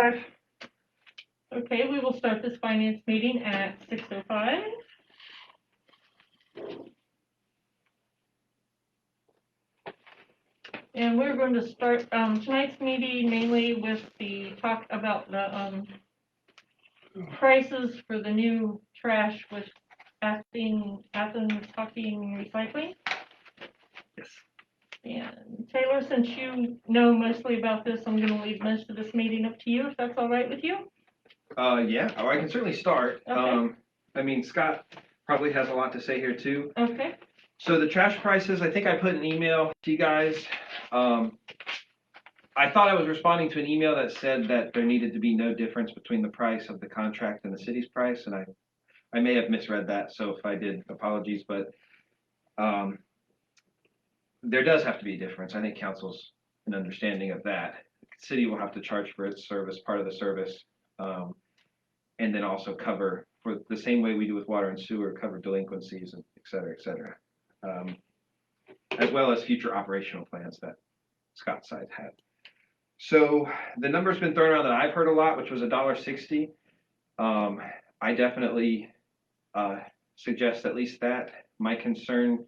6:05. Okay, we will start this finance meeting at 6:05. And we're going to start tonight's meeting mainly with the talk about the prices for the new trash with Athens Talking Recycling. Yes. And Taylor, since you know mostly about this, I'm going to leave most of this meeting up to you, if that's all right with you. Yeah, I can certainly start. Okay. I mean, Scott probably has a lot to say here too. Okay. So the trash prices, I think I put an email to you guys. I thought I was responding to an email that said that there needed to be no difference between the price of the contract and the city's price, and I may have misread that, so if I did, apologies, but there does have to be a difference. I think council's an understanding of that. The city will have to charge for its service, part of the service, and then also cover, for the same way we do with water and sewer, cover delinquencies, and et cetera, as well as future operational plans that Scott's side had. So the number's been thrown around that I've heard a lot, which was $1.60. I definitely suggest at least that. My concern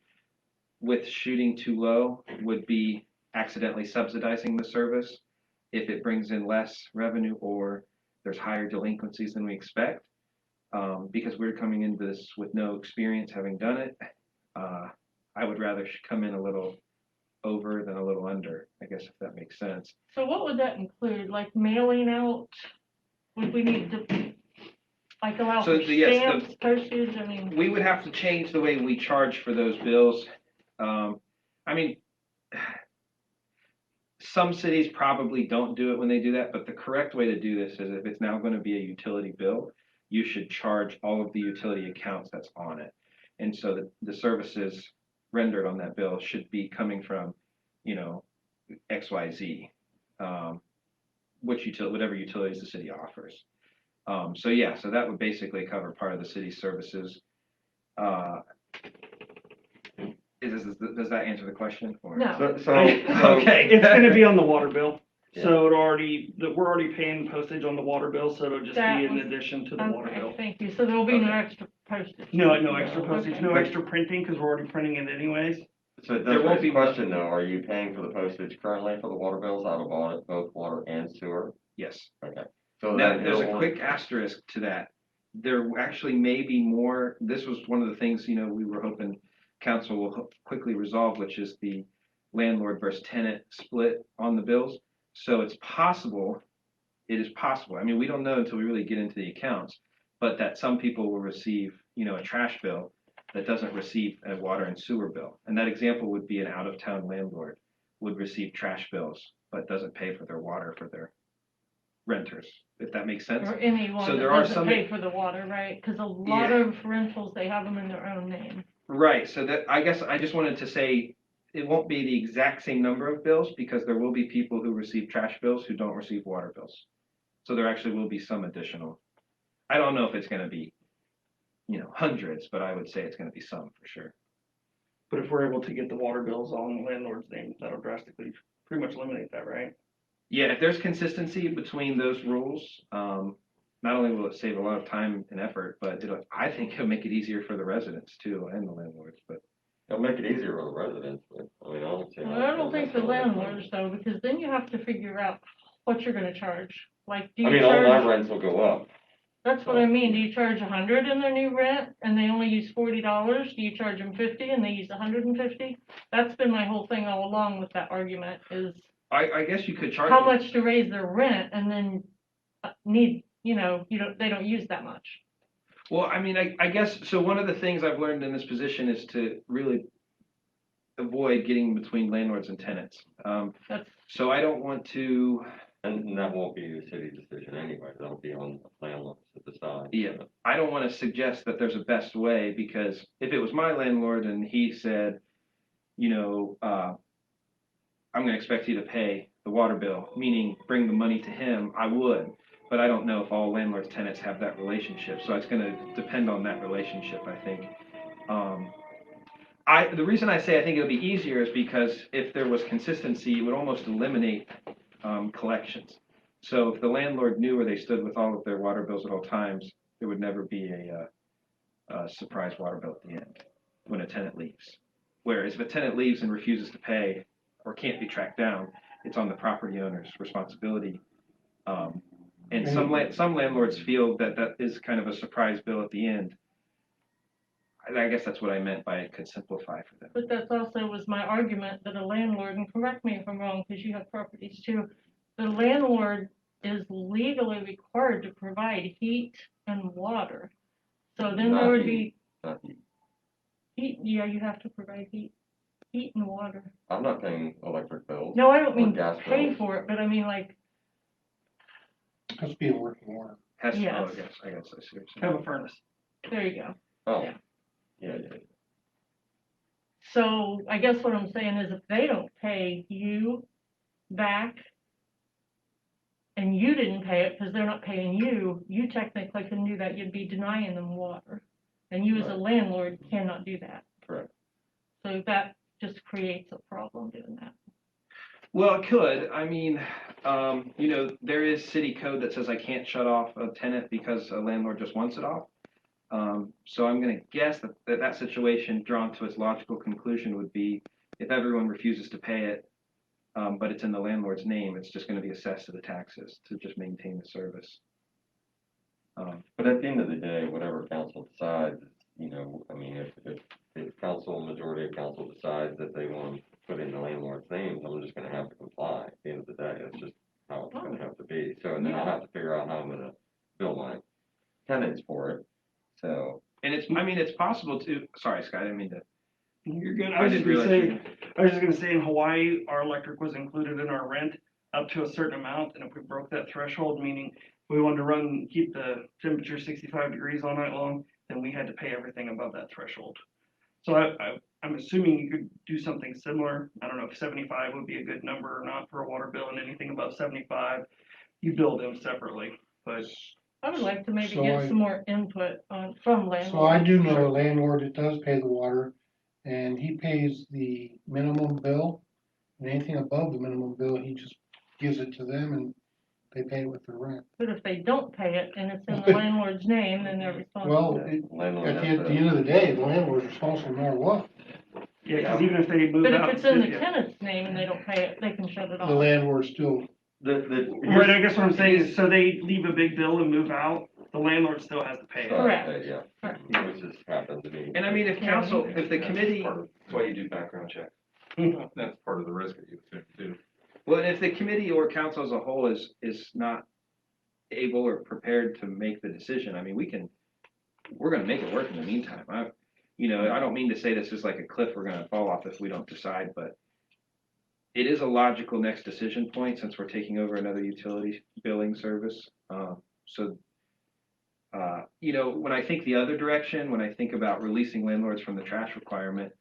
with shooting too low would be accidentally subsidizing the service if it brings in less revenue or there's higher delinquencies than we expect. Because we're coming into this with no experience having done it, I would rather come in a little over than a little under, I guess, if that makes sense. So what would that include? Like mailing out? Would we need to like allow for stamps, postage? I mean, we would have to change the way we charge for those bills. I mean, some cities probably don't do it when they do that, but the correct way to do this is if it's now going to be a utility bill, you should charge all of the utility accounts that's on it. And so the services rendered on that bill should be coming from, you know, XYZ, whatever utilities the city offers. So yeah, so that would basically cover part of the city's services. Does that answer the question? Or? No. Okay. It's going to be on the water bill. Yeah. So we're already paying postage on the water bill, so it'll just be in addition to the water bill. Thank you. So there will be no extra postage. No extra postage, no extra printing because we're already printing it anyways. So there won't be a question though. Are you paying for the postage currently for the water bills out of both water and sewer? Yes. Okay. So now, there's a quick asterisk to that. There actually may be more. This was one of the things, you know, we were hoping council will quickly resolve, which is the landlord versus tenant split on the bills. So it's possible, it is possible. I mean, we don't know until we really get into the accounts, but that some people will receive, you know, a trash bill that doesn't receive a water and sewer bill. And that example would be an out-of-town landlord would receive trash bills, but doesn't pay for their water for their renters, if that makes sense. Or anyone so that there are doesn't some pay for the water, right? Because a lot of rentals, they have them in their own name. Right. So that, I guess I just wanted to say it won't be the exact same number of bills because there will be people who receive trash bills who don't receive water bills. So there actually will be some additional. I don't know if it's going to be, you know, hundreds, but I would say it's going to be some for sure. But if we're able to get the water bills on the landlord's name, that'll drastically pretty much eliminate that, right? Yeah, if there's consistency between those rules, not only will it save a lot of time and effort, but I think it'll make it easier for the residents too and the landlords. But it'll make it easier for the residents. But I mean, I don't think the landlords though, because then you have to figure out what you're going to charge. Like, do you charge? All my rents will go up. That's what I mean. Do you charge $100 in their new rent and they only use $40? Do you charge them $50 and they use $150? That's been my whole thing all along with that argument is. I guess you could charge how much to raise their rent and then they don't use that much. Well, I mean, I guess, so one of the things I've learned in this position is to really avoid getting between landlords and tenants. So I don't want to. And that won't be the city decision anyway. That'll be on the landlords to decide. Yeah, I don't want to suggest that there's a best way because if it was my landlord and he said, you know, I'm going to expect you to pay the water bill, meaning bring the money to him, I would. But I don't know if all landlords tenants have that relationship. So it's going to depend on that relationship, I think. The reason I say I think it would be easier is because if there was consistency, it would almost eliminate collections. So if the landlord knew where they stood with all of their water bills at all times, there would never be a surprise water bill at the end when a tenant leaves. Whereas if a tenant leaves and refuses to pay or can't be tracked down, it's on the property owner's responsibility. And some landlords feel that that is kind of a surprise bill at the end. I guess that's what I meant by it could simplify for them. But that's also was my argument that a landlord, and correct me if I'm wrong, because you have properties too, the landlord is legally required to provide heat and water. So then there would be Not heat. heat, yeah, you have to provide heat and water. I'm not paying electric bills. No, I don't Or mean gas pay bills. for it, but I mean like, Has to be a working order. Has to, Yes. I guess I see what you're saying. Have a furnace. there you go. Oh, Yeah. yeah. So I guess what I'm saying is if they don't pay you back and you didn't pay it because they're not paying you, you technically can do that. You'd be denying them water. And you as a Right. landlord cannot do that. Correct. So that just creates a problem doing that. Well, it could. I mean, there is city code that says I can't shut off a tenant because a landlord just wants it off. So I'm going to guess that situation drawn to its logical conclusion would be if everyone refuses to pay it, but it's in the landlord's name, it's just going to be assessed to the taxes to just maintain the service. But at the end of the day, whatever council decides, I mean, if majority of council decides that they want to put in the landlord's names, I'm just gonna have to comply. At the end of the day, that's just how it's gonna have to be. So, and then I'll have to figure out how I'm gonna bill my tenants for it. So, And it's possible to, sorry, Scott, I didn't mean to. You're good. I didn't realize I was just gonna say in Hawaii, our electric was included in our rent up to a certain amount, and if we broke that threshold, meaning we wanted to keep the temperature 65 degrees all night long, then we had to pay everything above that threshold. So I'm assuming you could do something similar. I don't know if 75 would be a good number or not for a water bill, and anything above 75, you bill them separately. But I would like to maybe So get some more input from landlords. So I do know a landlord that does pay the water, and he pays the minimum bill, and anything above the minimum bill, he just gives it to them, and they pay it with their rent. But if they don't pay it and it's in the landlord's name, then they're responsible. Well, landlord at has the to- end of the day, the landlord's responsible no matter what. yeah, because even if they move But out. if it's in the yeah. tenant's name and they don't pay it, they can shut it The off. landlord still, Right, I guess what I'm saying is, so they leave a big bill and move out, the landlord still has to pay it. Correct. Yeah, Correct. which has happened to me. And I mean, if the committee, That's why you do background checks. That's part of the risk that you assume too. well, if the committee or council as a whole is not able or prepared to make the decision, I mean, we're gonna make it work in the meantime. I don't mean to say this is like a cliff we're gonna fall off if we don't decide, but it is a logical next decision point since we're taking over another utility billing service. When I think the other direction, when I think about releasing landlords from the trash requirement,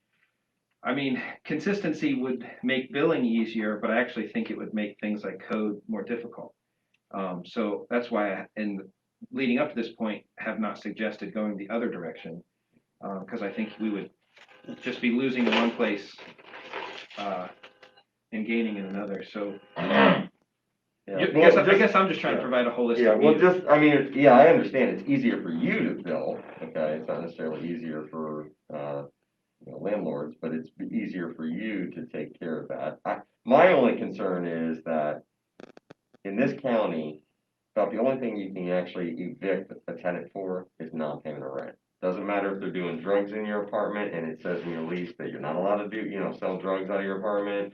I mean, consistency would make billing easier, but I actually think it would make things like code more difficult. So that's why leading up to this point, have not suggested going the other direction, because I think we would just be losing in one place and gaining in another. So Yeah, I guess I'm just trying to provide a holistic Yeah, well, view. I understand it's easier for you to bill, okay? It's not necessarily easier for, landlords, but it's easier for you to take care of that. My only concern is that in this county, about the only thing you can actually evict a tenant for is non-payment of rent. Doesn't matter if they're doing drugs in your apartment and it says in your lease that you're not allowed to do, sell drugs out of your apartment.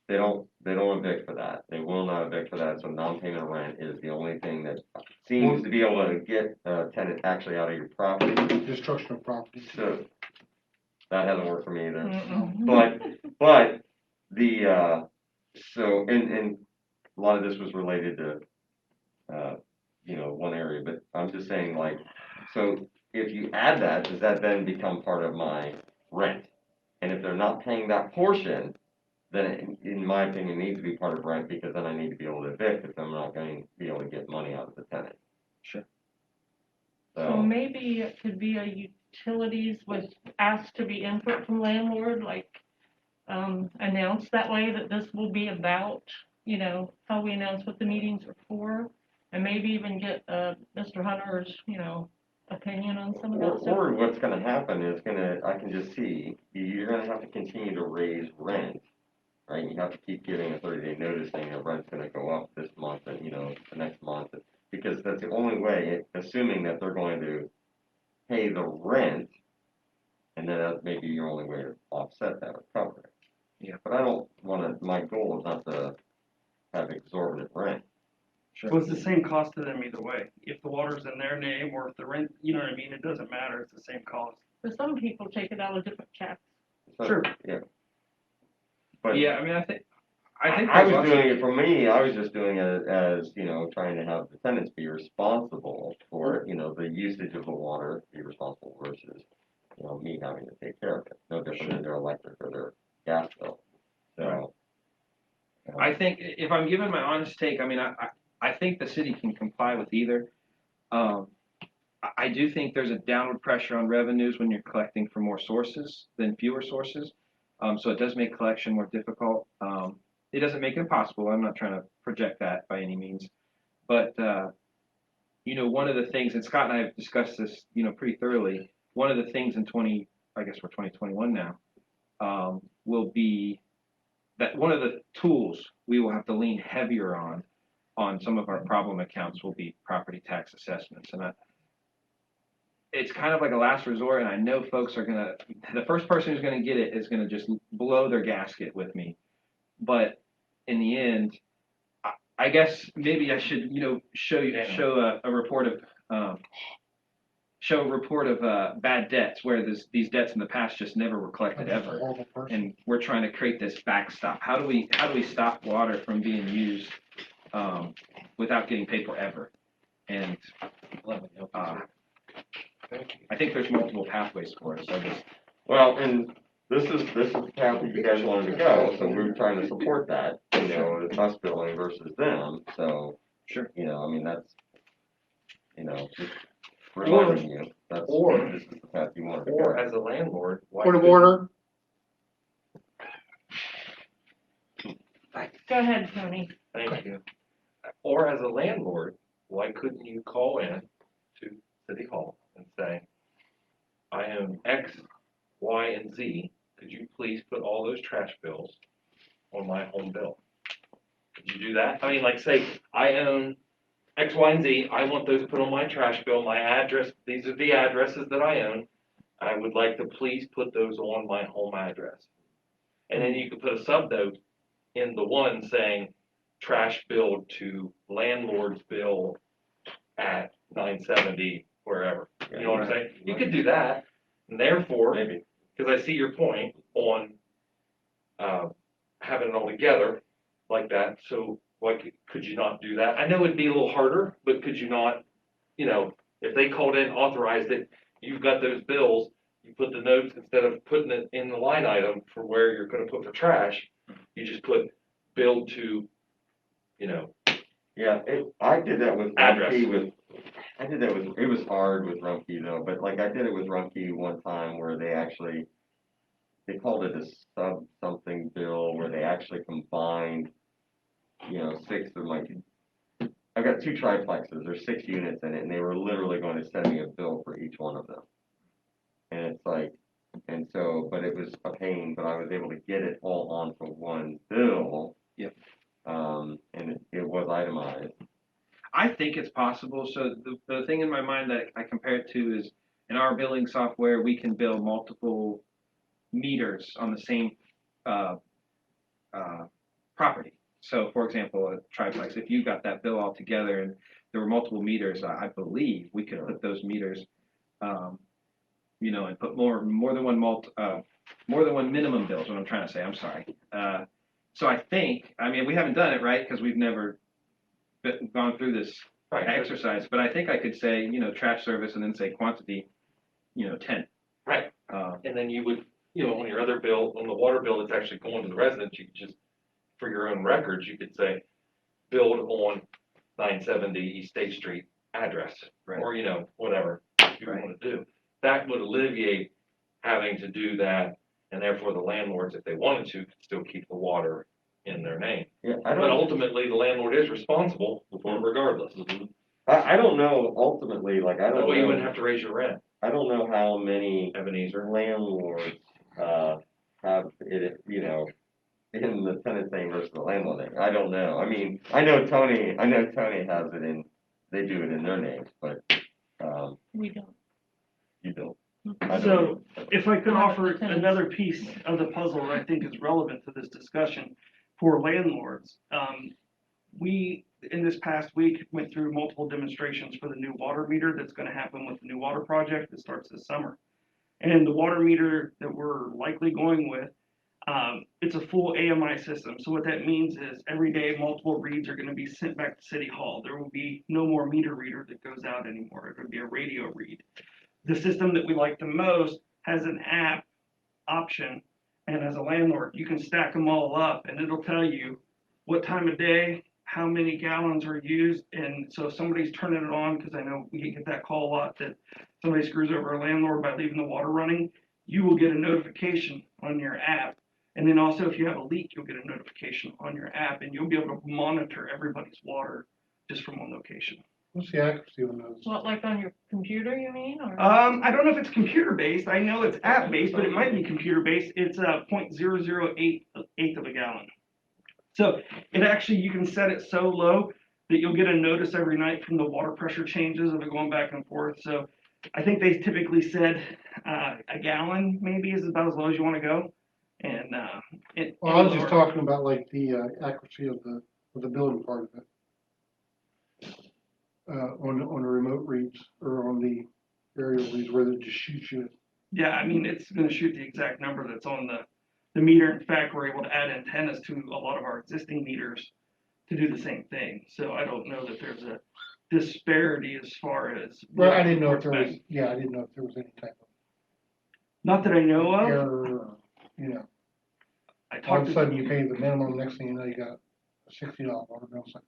They don't evict for that. They will not evict for that. So non-payment of rent is the only thing that seems to be able to get a tenant actually out of your property. destruction of property. So that hasn't worked for me either. Mm-mm. But so and a lot of this was related to one area, but I'm just saying so if you add that, does that then become part of my rent? And if they're not paying that portion, then it, in my opinion, needs to be part of rent because then I need to be able to evict if I'm not going to be able to get money out of the tenant. Sure. So maybe it could be a utilities with asked to be input from landlord, like announce that way that this will be about you know, how we announce what the meetings are for, and maybe even get, Mr. Hunter's, you know, opinion on some of that stuff. Or what's gonna happen is I can just see, you're gonna have to continue to raise rent, right? You have to keep giving a 30-day notice saying your rent's gonna go up this month and, you know, the next month, because that's the only way, assuming that they're going to pay the rent, and then that may be your only way to offset that or cover it. Yeah. But I don't wanna, my goal is not to have exorbitant rent. So it's the same cost to them either way. If the water's in their name or if the rent, you know what I mean? It doesn't matter. It's the same cost. For some people, take it out of different checks. So, Sure. Yeah. But Yeah, I mean, I think I there's was lots doing of- it, for me, I was just doing it as, you know, trying to have the tenants be responsible for, you know, the usage of the water, be responsible versus, you know, me having to take care of it. No different than their electric or their gas bill. So. I think if I'm giving my honest take, I mean, I think the city can comply with either. I do think there's a downward pressure on revenues when you're collecting from more sources than fewer sources. So it does make collection more difficult. It doesn't make it impossible. I'm not trying to project that by any means. But, you know, one of the things, and Scott and I have discussed this, you know, pretty thoroughly, one of the things in I guess we're 2021 now, will be that one of the tools we will have to lean heavier on some of our problem accounts will be property tax assessments. And it's kind of like a last resort, and I know folks are the first person who's gonna get it is gonna just blow their gasket with me. But in the end, I guess maybe I should, you know, show a report of bad debts where these debts in the past just never were collected I'm just a ever. horrible person. And we're trying to create this backstop. How do we stop water from being used without getting paid for ever? And I think there's multiple pathways for it. So Well, and this is the path that you guys wanted to go, so we're trying to support that, you know, it's us billing versus them, so. Sure. You know, I mean, that's, you know, just reminding you, this is the path you wanted to Or go. as a landlord, why Point of couldn't- order, Go ahead, Tony. Thank you. Or as a landlord, why couldn't you call in to City Hall and say, I own X, Y, and Z, could you please put all those trash bills on my home bill? Could you do that? I mean, like, say, I own X, Y, and Z, I want those put on my trash bill, my address, these are the addresses that I own. I would like to please put those on my home address. And then you could put a subnote in the one saying, trash billed to landlord's bill at 970, wherever. You know what I'm saying? You could do that, and therefore, Maybe. because I see your point on having it all together like that, so why could you not do that? I know it'd be a little harder, but could you not, you know, if they called in, authorized it, you've got those bills, you put the notes, instead of putting it in the line item for where you're gonna put for trash, you just put billed to, you know, Yeah, I did that with Address. Rumpke it was hard with Rumpke though, but like I did it with Rumpke one time where they called it a sub something bill where they actually combined, you know, I've got 2 triplexes, there's 6 units in it, and they were literally going to send me a bill for each one of them. And it's like, and so, but it was a pain, but I was able to get it all onto one bill. Yep. And it was itemized. I think it's possible. So the thing in my mind that I compare it to is in our billing software, we can bill multiple meters on the same property. So for example, a triplex, if you got that bill all together and there were multiple meters, I believe we could put those meters, you know, and put more than one minimum bill is what I'm trying to say. I'm sorry. So I think, I mean, we haven't done it, right? Because we've never gone through this exercise, but I think I could say, you know, trash service and then say quantity, you know, 10. right. And then you would, you know, on your other bill, on the water bill that's actually going to the residents, you could just, for your own records, you could say, billed on 970 East State Street address, Right. or, you know, whatever you Right. want to do. That would alleviate having to do that, and therefore the landlords, if they wanted to, could still keep the water in their name. Yeah, I But don't, ultimately, the landlord is responsible for it regardless. I don't know, ultimately, like, I That don't way you wouldn't know, have to raise your rent, I don't know how many Ebenezer. landlords, have it, you know, in the tenant name versus the landlord name. I don't know. I mean, I know Tony has it in, they do it in their names, but, We don't. you don't. Mhm. I don't So know. if I could Not offer the tenants. another piece of the puzzle that I think is relevant to this discussion for landlords. We, in this past week, went through multiple demonstrations for the new water meter that's gonna happen with the new water project that starts this summer. And the water meter that we're likely going with, it's a full AMI system. So what that means is every day, multiple reads are gonna be sent back to City Hall. There will be no more meter reader that goes out anymore. It would be a radio read. The system that we like the most has an app option. And as a landlord, you can stack them all up and it'll tell you what time of day, how many gallons are used. And so if somebody's turning it on, because I know we get that call a lot that somebody screws over a landlord by leaving the water running, you will get a notification on your app. And then also if you have a leak, you'll get a notification on your app and you'll be able to monitor everybody's water just from one location. What's the accuracy on those? What, like on your computer, you mean, or? I don't know if it's computer based. I know it's app based, but it might be computer based. It's 0.008 of a gallon. So it actually, you can set it so low that you'll get a notice every night from the water pressure changes of it going back and forth. So I think they typically said a gallon maybe is about as low as you want to go. And Well, I was just talking about like the accuracy of the building part of it. On the remote reads or on the aerial reads where they just shoot you. Yeah, I mean, it's going to shoot the exact number that's on the meter. In fact, we're able to add antennas to a lot of our existing meters to do the same thing. So I don't know that there's a disparity as far as. Well, what I didn't know if there reports was, back. yeah, I didn't know if there was any type of Not that I know of. error, or, you know, I all talked of a to sudden you pay the minimum, next thing you know, you got a $60 water bill. It's like,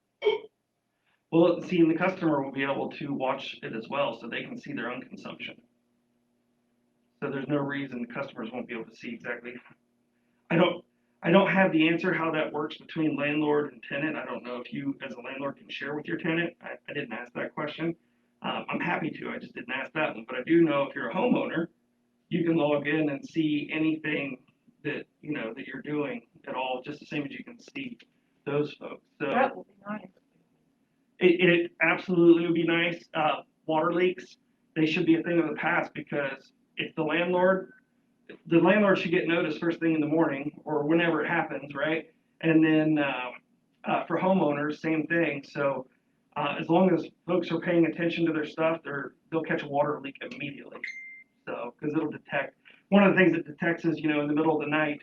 Well, see, and the customer will be able to watch it as well, so they can see their own consumption. So there's no reason the customers won't be able to see exactly. I don't have the answer how that works between landlord and tenant. I don't know if you, as a landlord, can share with your tenant. I didn't ask that question. I'm happy to. I just didn't ask that one. But I do know if you're a homeowner, you can log in and see anything that you know that you're doing at all, just the same as you can see those folks. So That would be nice. it absolutely would be nice. Water leaks, they should be a thing of the past because if the landlord should get notice first thing in the morning or whenever it happens, right? And then for homeowners, same thing. So as long as folks are paying attention to their stuff, they'll catch a water leak immediately. So because it'll detect. One of the things it detects is, you know, in the middle of the night,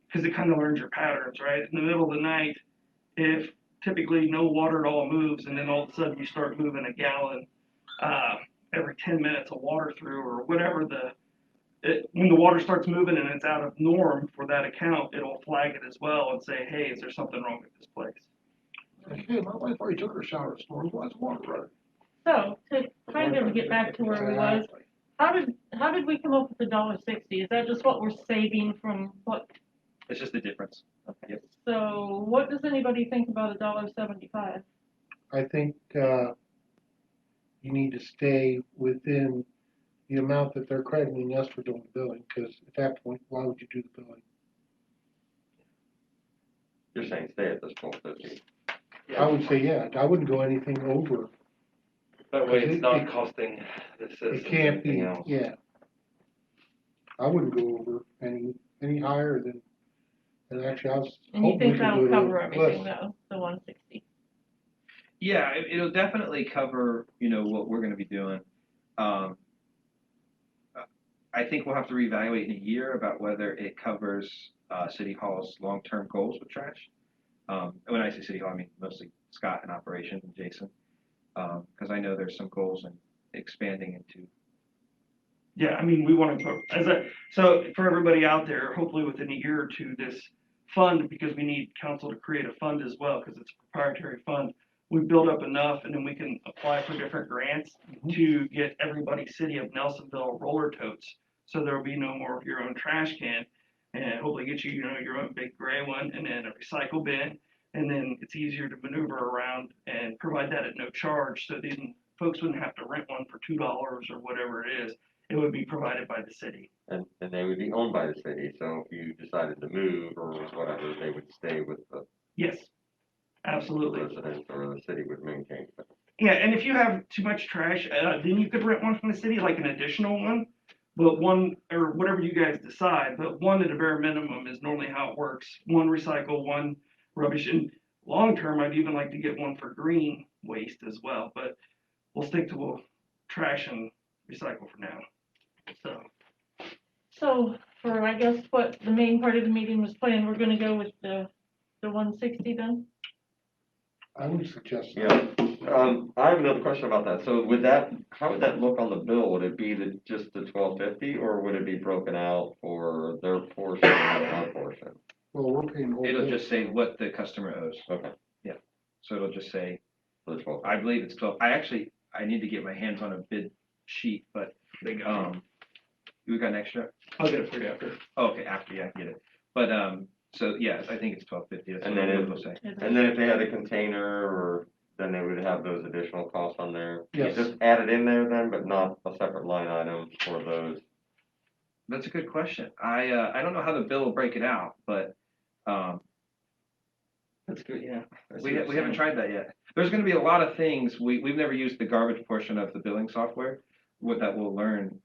because it kind of learns your patterns, right? In the middle of the night, if typically no water at all moves, and then all of a sudden you start moving a gallon every 10 minutes of water through, or whatever when the water starts moving and it's out of norm for that account, it'll flag it as well and say, hey, is there something wrong with this place? hey, my wife already took her shower this morning, why is water running? So, to kind of get back to where we was, how did we come up with the $1.60? Is that just what we're saving from what? It's just the difference. Yep. So what does anybody think about $1.75? I think, you need to stay within the amount that they're crediting us for doing the billing, because at that point, why would you do the billing? You're saying stay at this 1250. I would say, yeah, I wouldn't go anything over. That way It- it's not it- costing the It citizens can't be, anything else. yeah. I wouldn't go over any higher than actually I was. And you hoping we think could that'll do it cover less. everything though, the 160? Yeah, it'll definitely cover, you know, what we're gonna be doing. I think we'll have to reevaluate in a year about whether it covers City Hall's long-term goals with trash. When I say City Hall, I mean mostly Scott in operations and Jason, because I know there's some goals in expanding into. Yeah, I mean, we want to go so for everybody out there, hopefully within a year or two, this fund, because we need council to create a fund as well, because it's a proprietary fund. We build up enough and then we can apply for different grants to get everybody city of Nelsonville roller totes. So there will be no more of your own trash can. and hopefully get you, your own big gray one, and then a recycle bin. And then it's easier to maneuver around and provide that at no charge, so then folks wouldn't have to rent one for $2 or whatever it is. It would be provided by the city. And they would be owned by the city, so if you decided to move or whatever, they would stay with the Yes, absolutely. resident, or the city would maintain it. Yeah, and if you have too much trash, then you could rent one from the city, like an additional one. But one, or whatever you guys decide, but one at a bare minimum is normally how it works. One recycle, one rubbish, and long term, I'd even like to get one for green waste as well, but we'll stick to trash and recycle for now. So for, I guess, what the main part of the meeting was planned, we're gonna go with the 160 then? I would suggest. Yeah, I have another question about that. So how would that look on the bill? Would it be just the 1250, or would it be broken out for their portion and our portion? Well, we're paying. the whole It'll bill. just say what the customer owes. Okay, So it'll just say, for the 12. I believe it's 12. I need to get my hands on a bid sheet, but, we got an extra? I'll get it for you after. Oh, okay, after, yeah, I get it. But, so yes, I think it's 1250. That's And what then it'll say. And then if they had a container, or then they would have those additional costs on there. Yes. Just add it in there then, but not a separate line item for those. That's a good question. I don't know how the bill will break it out, but, That's good, yeah. we haven't tried that yet. There's gonna be a lot of things, we've never used the garbage portion of the billing software, what that we'll learn.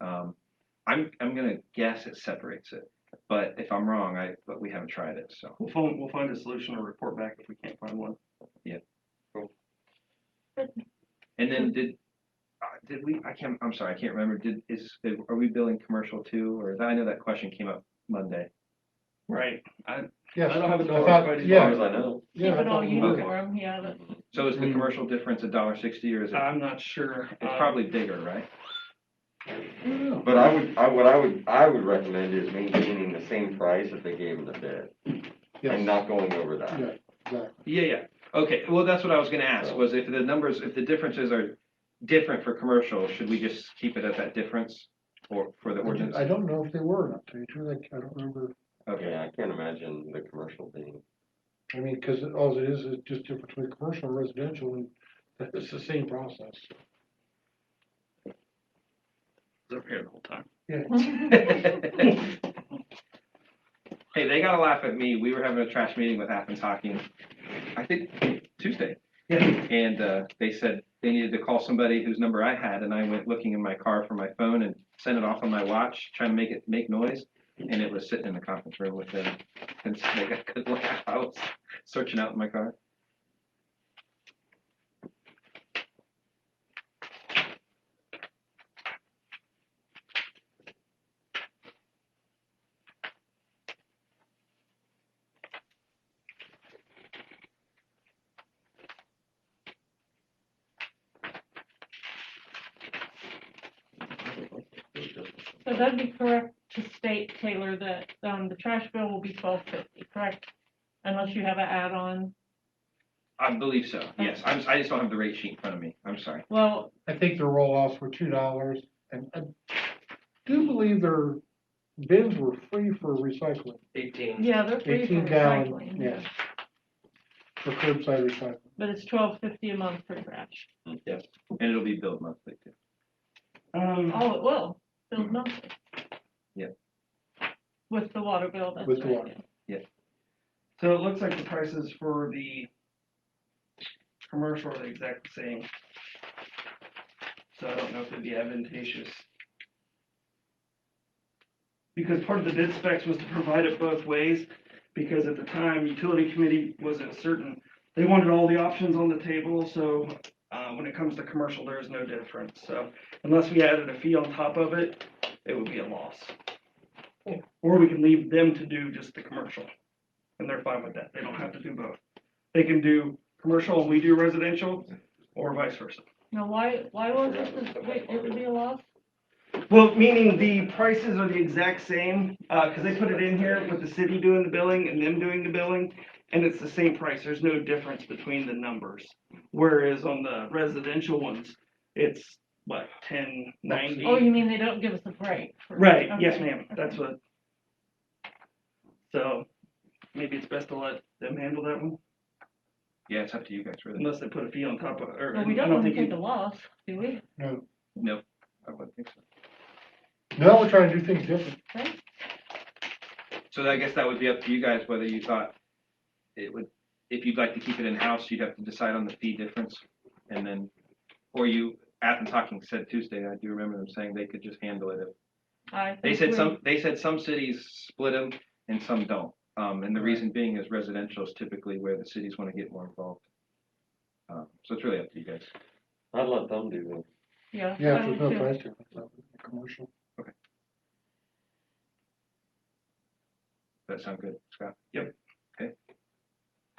I'm gonna guess it separates it, but if I'm wrong, but we haven't tried it, so. We'll find a solution or report back if we can't find one. And then did we, I'm sorry, I can't remember, are we billing commercial too, or I know that question came up Monday. Right. Yes. I don't have a I dollar thought- quite As Yeah. far as I know. Keep Yeah, I it all thought we were. uniform, yeah, but So is the commercial difference $1.60 or is it, I'm not sure. it's probably bigger, right? But I would recommend is maintaining the same price that they gave in the bid, and Yes, not going over that. yeah, exactly. Yeah. Okay, well, that's what I was gonna ask, was if the differences are different for commercial, should we just keep it at that difference? Or for the ordinance? I don't know if they were or not, to be true, I don't remember. Okay, Yeah, I can't imagine the commercial being. I mean, because all it is just difference between commercial and residential, and it's the same process. It's up here the whole time. Hey, they gotta laugh at me. We were having a trash meeting with Athens Hockey, I think Tuesday. Yeah. And they said they needed to call somebody whose number I had, and I went looking in my car for my phone and sent it off on my watch, trying to make it make noise. And it was sitting in the conference room with them, and so I couldn't laugh. I was searching out in my car. so that'd be correct to state, Taylor, that, the trash bill will be $12.50, correct? Unless you have an add-on. I believe so, yes. I just don't have the rate sheet in front of me. I'm sorry. Well, I think the roll-offs were $2, and I do believe their bins were free for recycling. 18. yeah, they're free for 18 gallon, recycling. yeah. For curbside recycling. But it's $12.50 a month for trash. Yes, and it'll be billed monthly too. Oh, it will, billed monthly. Yeah. With the water bill, that's With the right, water. yeah. So it looks like the prices for the commercial are the exact same. So I don't know if it'd be advantageous. Because part of the bid specs was to provide it both ways, because at the time, utility committee wasn't certain. They wanted all the options on the table, so when it comes to commercial, there is no difference. So unless we added a fee on top of it, it would be a loss. Or we can leave them to do just the commercial, and they're fine with that. They don't have to do both. They can do commercial and we do residential, or vice versa. Now, why was it would be a loss? Well, meaning the prices are the exact same, because they put it in here with the city doing the billing and them doing the billing, and it's the same price. There's no difference between the numbers. Whereas on the residential ones, it's what, $10.90? Oh, you mean they don't give us a break? Right, Okay, yes, ma'am. okay. That's what. So maybe it's best to let them handle that one, Yeah, it's up to you guys, really. unless they put a fee on top of, or, Well, we I don't don't want to think take you, a loss, do we? No, Nope, I wouldn't think so. no, we're trying to do things different. Okay. So I guess that would be up to you guys, whether you thought it would, if you'd like to keep it in-house, you'd have to decide on the fee difference. And then, or you, Athens Hawking said Tuesday, I do remember them saying they could just handle it. I They think said some cities split them and some don't. And the Right. reason being is residential is typically where the cities want to get more involved. So it's really up to you guys. I'd let them do it. Yeah. Yeah, I there's would no too. price difference, though, in the commercial. Does that sound good, Scott?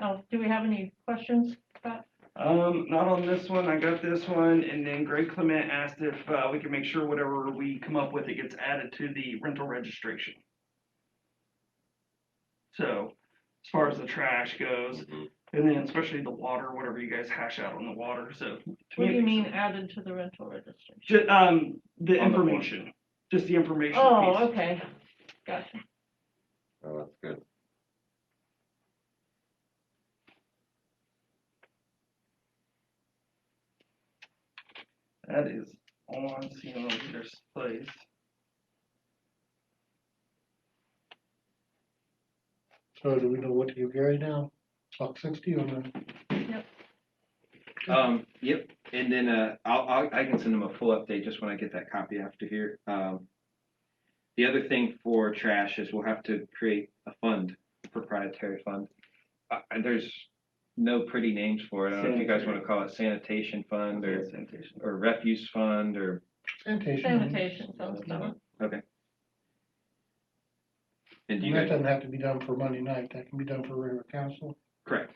Oh, do we have any questions, Scott? not on this one, I got this one, and then Greg Clement asked if, we can make sure whatever we come up with, it gets added to the rental registration. So, as far as the trash goes, and then especially the water, whatever you guys hash out on the water, so. to What me, do you it mean makes added to the rental registration? sense. The On the information, just the information piece. Oh, okay, gotcha. Oh, that's good. That is on seeing on their place. So do we know what to give Gary now? $1.60 on Yep, and then, I can send them a full update just when I get that copy after here. The other thing for trash is we'll have to create a fund, a proprietary fund. And there's no pretty names for it. I don't know if you guys want to call it sanitation fund or Sanitation. refuse fund or, sanitation. Sanitation sounds better. okay. And do And you that guys, doesn't have to be done for Monday night, that can be done for regular council. correct.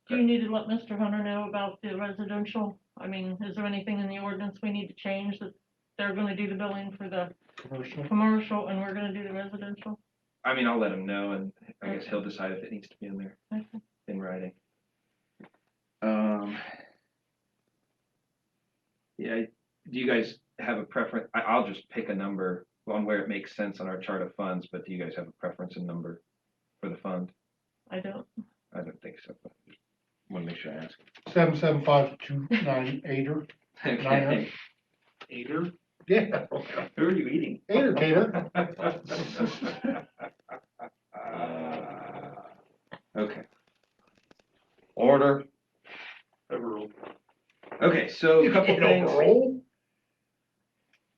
Do you need to let Mr. Hunter know about the residential? I mean, is there anything in the ordinance we need to change that they're gonna do the billing for the Commercial. commercial and we're gonna do the residential? I mean, I'll let him know and I guess he'll decide if it needs to be in there Okay. in writing. Yeah, do you guys have a preference? I'll just pick a number on where it makes sense on our chart of funds, but do you guys have a preference in number for the fund? I don't. I don't think so, but want to make sure I ask. 775-298. Okay. Aider? Yeah, Who are you eating? Tater, Tater. Okay. Order. Overruled. Okay, so a couple Get things. overruled.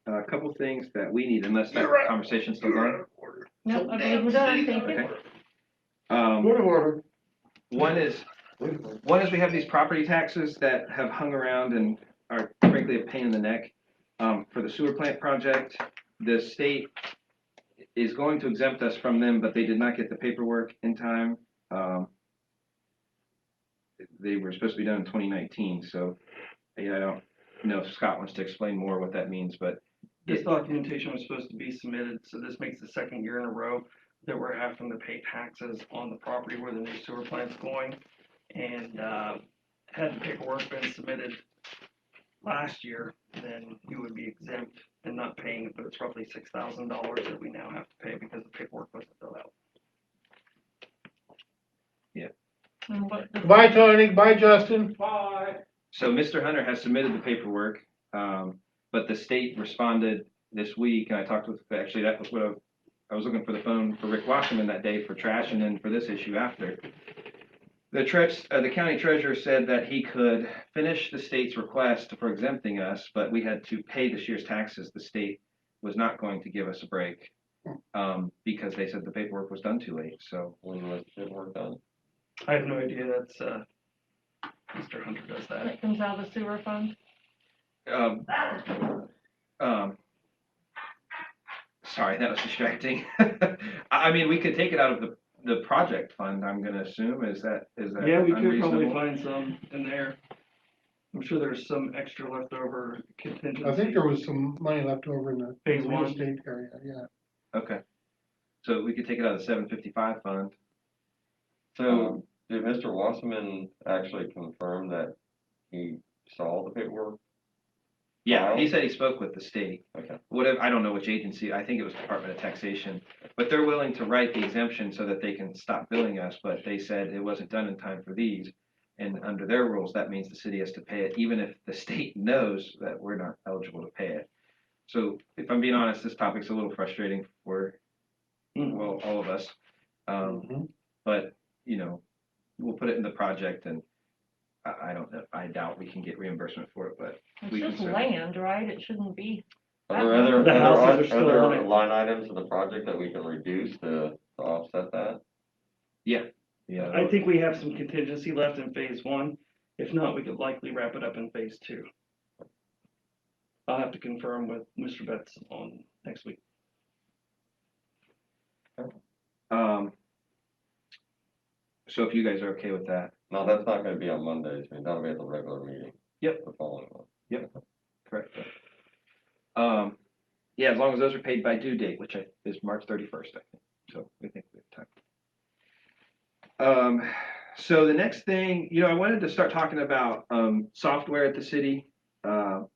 A couple things that we need, unless that conversation's still going. No, I believe we're done, thank you. Okay. Point of order. One is we have these property taxes that have hung around and are frankly a pain in the neck. For the sewer plant project, the state is going to exempt us from them, but they did not get the paperwork in time. They were supposed to be done in 2019, so yeah, I don't know if Scott wants to explain more what that means, but This documentation was supposed to be submitted, so this makes the second year in a row that we're having to pay taxes on the property where the new sewer plant's going. And, had the paperwork been submitted last year, then you would be exempt and not paying it, but it's roughly $6,000 that we now have to pay because the paperwork wasn't filled out. And what, Goodbye, Tony, goodbye, Justin. so Mr. Hunter has submitted the paperwork, but the state responded this week, and I talked with, actually, that was what I was looking for the phone for Rick Wasserman that day for trash and then for this issue after. The county treasurer said that he could finish the state's request for exempting us, but we had to pay this year's taxes. The state was not going to give us a break, because they said the paperwork was done too late, so. When was the work done? I have no idea, that's, Mr. Hunter does that. that comes out of the sewer fund? Sorry, that was distracting. I mean, we could take it out of the project fund, I'm gonna assume, is that Yeah, we could probably unreasonable? find some in there. I'm sure there's some extra leftover contingency. I think there was some money left over in the Phase real one. estate area, yeah. Okay, so we could take it out of the 755 fund. So, did Mr. Wasserman actually confirm that he saw the paperwork? Yeah, he filed? said he spoke with the state. Okay. Whatever, I don't know which agency, I think it was Department of Taxation, but they're willing to write the exemption so that they can stop billing us, but they said it wasn't done in time for these. And under their rules, that means the city has to pay it, even if the state knows that we're not eligible to pay it. So if I'm being honest, this topic's a little frustrating for, well, all of us. Mhm. But, you know, we'll put it in the project and I don't know, I doubt we can get reimbursement for it, but It's we can just certainly. land, right? It shouldn't be. Are there other, The houses are still are on there it. line items in the project that we can reduce to offset that? Yeah. I think we have some contingency left in phase one. If not, we could likely wrap it up in phase two. I'll have to confirm with Mr. Betts on next week. So if you guys are okay with that, No, that's not gonna be on Mondays, I mean, that'll be at the regular meeting. Yep. The following one. correct. Yeah, as long as those are paid by due date, which is March 31st, I think. So we think we have time. So the next thing, I wanted to start talking about software at the city. I'm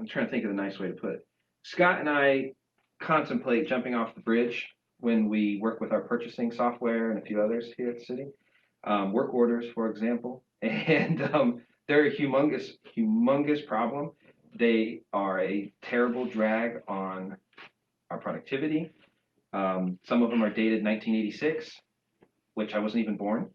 trying to think of the nice way to put it. Scott and I contemplate jumping off the bridge when we work with our purchasing software and a few others here at the city. Work orders, for example, and they're a humongous problem. They are a terrible drag on our productivity. Some of them are dated 1986, which I wasn't even born,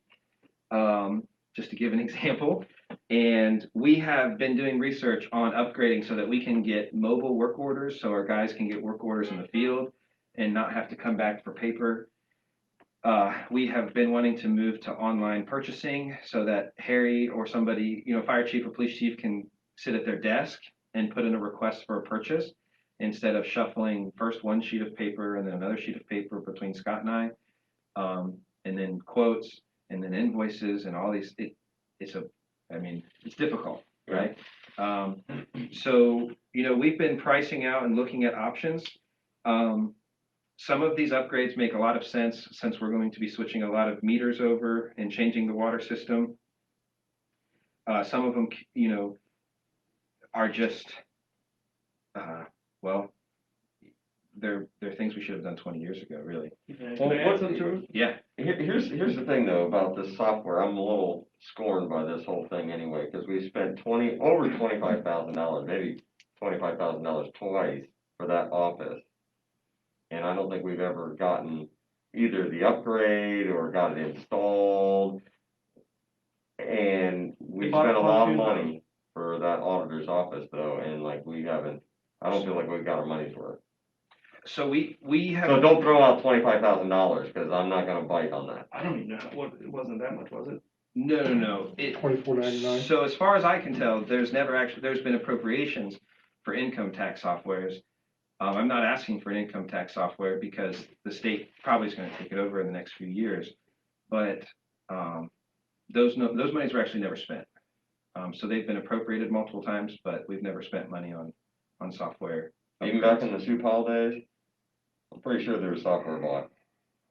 just to give an example. And we have been doing research on upgrading so that we can get mobile work orders, so our guys can get work orders in the field and not have to come back for paper. We have been wanting to move to online purchasing so that Harry or somebody, fire chief or police chief can sit at their desk and put in a request for a purchase instead of shuffling first one sheet of paper and then another sheet of paper between Scott and I, and then quotes and then invoices and all these. It's difficult, right? So, we've been pricing out and looking at options. Some of these upgrades make a lot of sense since we're going to be switching a lot of meters over and changing the water system. Some of them, are just, they're things we should have done 20 years ago, really. Can I add something to it? Yeah. Here's the thing though, about this software, I'm a little scorned by this whole thing anyway, cause we spent over $25,000, maybe $25,000 twice for that office. And I don't think we've ever gotten either the upgrade or got it installed. And we bought spent it a lot of on Tuesday. money for that auditor's office though, and I don't feel like we got our money's worth. So we have. So don't throw out $25,000, cause I'm not gonna bite on that. I don't even know it wasn't that much, was it? No. $24.99. So as far as I can tell, there's been appropriations for income tax softwares. I'm not asking for an income tax software because the state probably is going to take it over in the next few years. But those monies were actually never spent. So they've been appropriated multiple times, but we've never spent money on software. Even back in the Sioux Hall days, I'm pretty sure there was software bought.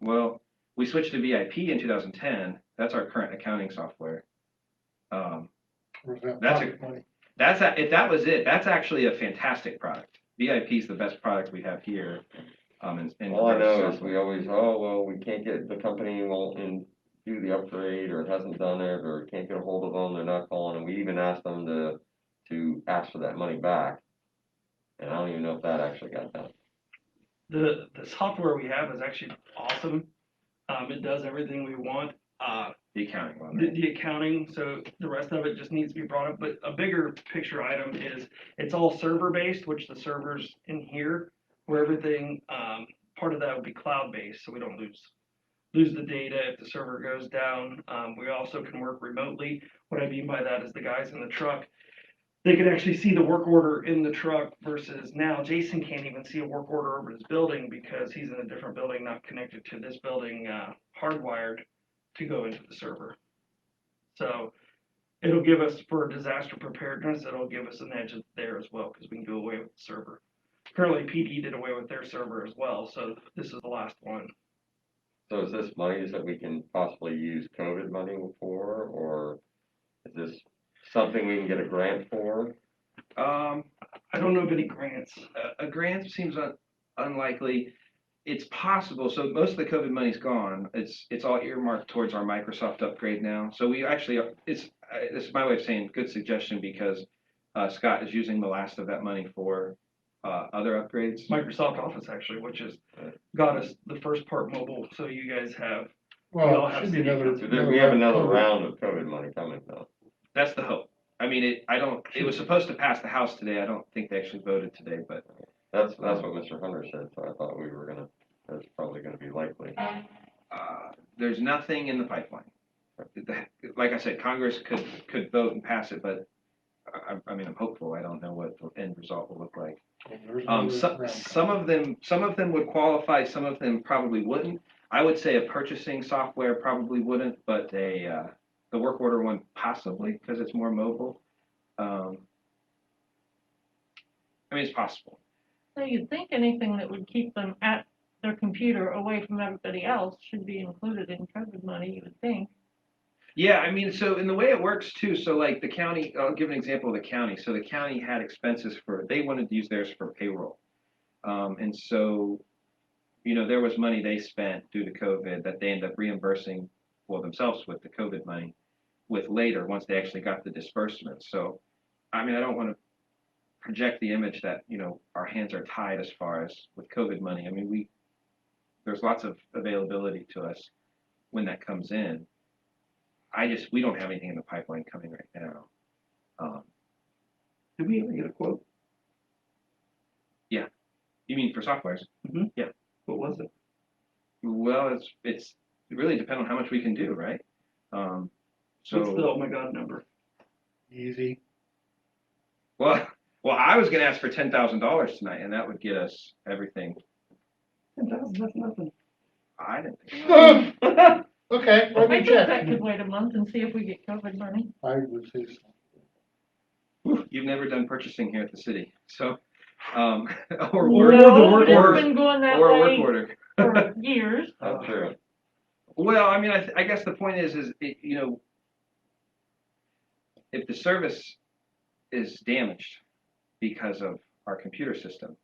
Well, we switched to VIP in 2010. That's our current accounting software. Or is that That's pocket money? If that was it, that's actually a fantastic product. VIP is the best product we have here. All I know is we always, we can't get, the company won't do the upgrade, or it hasn't done it, or can't get a hold of them, they're not calling, and we even asked them to ask for that money back. And I don't even know if that actually got done. The software we have is actually awesome. It does everything we want. The accounting one. The accounting, so the rest of it just needs to be brought up, but a bigger picture item is it's all server based, which the servers in here, where everything, part of that would be cloud based, so we don't lose the data if the server goes down. We also can work remotely. What I mean by that is the guys in the truck, they can actually see the work order in the truck versus now Jason can't even see a work order over his building because he's in a different building, not connected to this building, hardwired to go into the server. So it'll give us, for disaster preparedness, it'll give us an edge there as well because we can do away with the server. Currently, PD did away with their server as well, so this is the last one. So is this monies that we can possibly use COVID money for, or is this something we can get a grant for? I don't know of any grants. A grant seems unlikely. It's possible, so most of the COVID money's gone. It's all earmarked towards our Microsoft upgrade now. So we actually, this is my way of saying good suggestion because Scott is using the last of that money for other upgrades. Microsoft Office actually, which has got us the first part mobile, so you guys have, all Well, have should be city another. accounts. We have another round of COVID money coming though. That's the hope. I mean, it was supposed to pass the House today. I don't think they actually voted today, but That's what Mr. Hunter said, so I thought that's probably gonna be likely. there's nothing in the pipeline. Like I said, Congress could vote and pass it, but I mean, I'm hopeful. I don't know what the end result will look like. There's another round. Some of them would qualify, some of them probably wouldn't. I would say a purchasing software probably wouldn't, but the work order one possibly, because it's more mobile. I mean, it's possible. So you'd think anything that would keep them at their computer away from everybody else should be included in COVID money, you would think. Yeah, I mean, so in the way it works too, so like the county, I'll give an example of the county. So the county had expenses they wanted to use theirs for payroll. And so, there was money they spent due to COVID that they ended up reimbursing, themselves with the COVID money with later once they actually got the disbursement. So, I mean, I don't want to project the image that, our hands are tied as far as with COVID money. I mean, there's lots of availability to us when that comes in. We don't have anything in the pipeline coming right now. Did we ever get a quote? Yeah. You mean for softwares? Mm-hmm. Yeah. What was it? Well, it really depends on how much we can do, right? What's the oh my god number? Easy. Well, I was gonna ask for $10,000 tonight, and that would get us everything. 10,000, that's nothing. I didn't think so. Okay, I let me think check. that could wait a month and see if we get COVID money. I would say so. Whew, you've never done purchasing here at the city, so or No, work it's order. been going that or a work way order. for years. That's true. Well, I mean, I guess the point is if the service is damaged because of our computer system,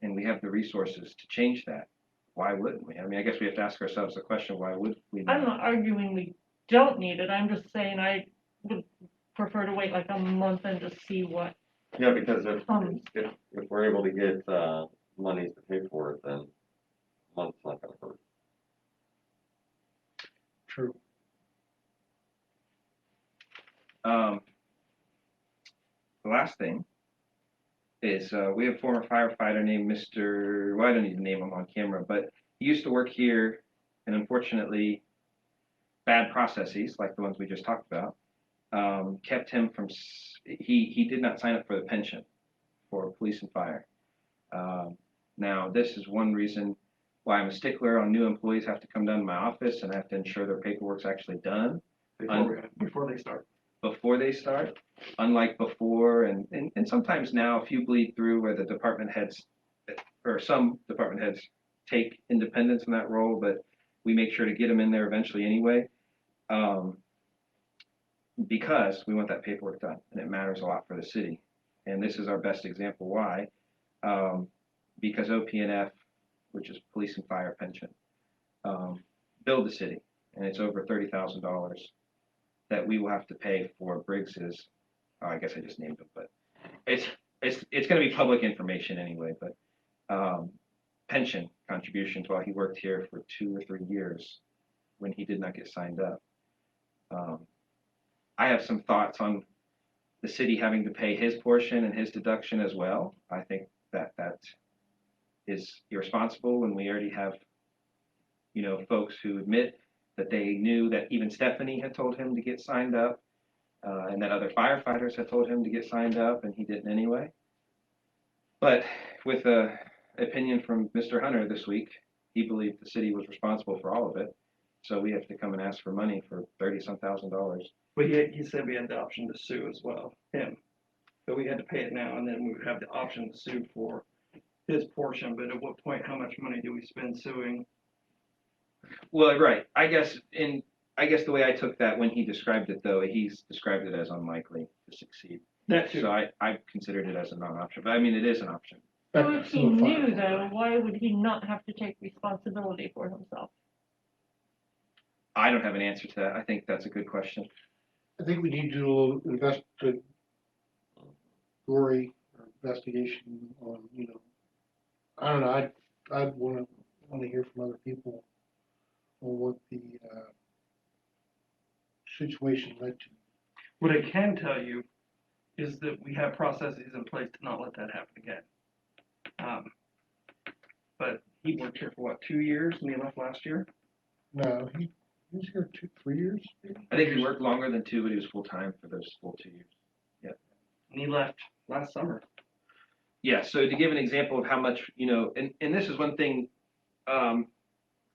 and we have the resources to change that, why wouldn't we? I mean, I guess we have to ask ourselves the question: why would we I'm not? not arguing we don't need it. I'm just saying I would prefer to wait like a month and just see what. Yeah, because if we're able to get monies to pay for it, then a month's not gonna hurt. True. The last thing is we have a former firefighter named Mr. Well, I don't need to name him on camera, but he used to work here, and unfortunately, bad processes like the ones we just talked about kept him from. He did not sign up for the pension for police and fire. Now, this is one reason why I'm a stickler on new employees have to come down to my office and I have to ensure their paperwork's actually done Before they start. before they start, unlike before, and sometimes now a few bleed through where the department heads, or some department heads take independence in that role, but we make sure to get them in there eventually anyway, because we want that paperwork done, and it matters a lot for the city. And this is our best example why, because OP&F, which is police and fire pension, billed the city, and it's over $30,000 that we will have to pay for Briggs's. Oh, I guess I just named them, but it's going to be public information anyway. But pension contributions while he worked here for 2 or 3 years when he did not get signed up. I have some thoughts on the city having to pay his portion and his deduction as well. I think that is irresponsible when we already have, folks who admit that they knew that even Stephanie had told him to get signed up, and that other firefighters had told him to get signed up, and he didn't anyway. But with an opinion from Mr. Hunter this week, he believed the city was responsible for all of it, so we have to come and ask for money for $30-some thousand. But he said we had the option to sue as well, him. So we had to pay it now, and then we would have the option to sue for his portion, but at what point, how much money do we spend suing? Well, right. I guess I guess the way I took that when he described it, though, he's described it as unlikely to succeed. That too. So I considered it as a non-option, but I mean, it is an option. So if he So the knew firefighter. though, why would he not have to take responsibility for himself? I don't have an answer to that. I think that's a good question. I think we need to do a little investigation on, I don't know, I'd wanna hear from other people on what the, situation led to. What I can tell you is that we have processes in place to not let that happen again. But he worked here for what, 2 years, and he left last year? No, he was here 3 years, maybe? I think he worked longer than 2, but he was full-time for those full 2 years. And he left last summer. Yeah, so to give an example of how much, and this is one thing, I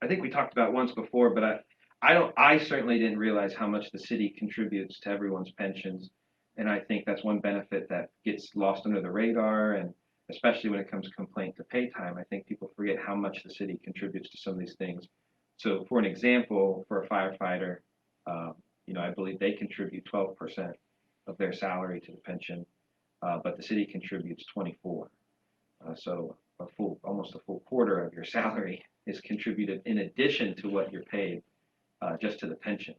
think we talked about once before, but I certainly didn't realize how much the city contributes to everyone's pensions. And I think that's one benefit that gets lost under the radar, and especially when it comes to complaint to pay time, I think people forget how much the city contributes to some of these things. So for an example, for a firefighter, I believe they contribute 12% of their salary to the pension, but the city contributes 24%. So almost a full quarter of your salary is contributed in addition to what you're paid, just to the pension.